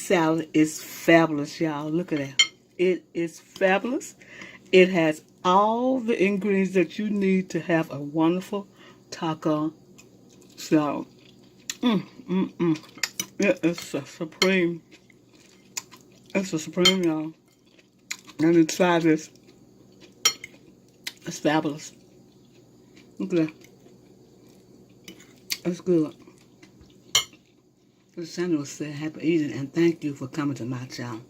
salad is fabulous, y'all. Look at that. It is fabulous. It has all the ingredients that you need to have a wonderful taco salad. It is a supreme. It's a supreme, y'all. Let me try this. It's fabulous. Look at that. It's good. Sandra said, happy eating and thank you for coming to my channel.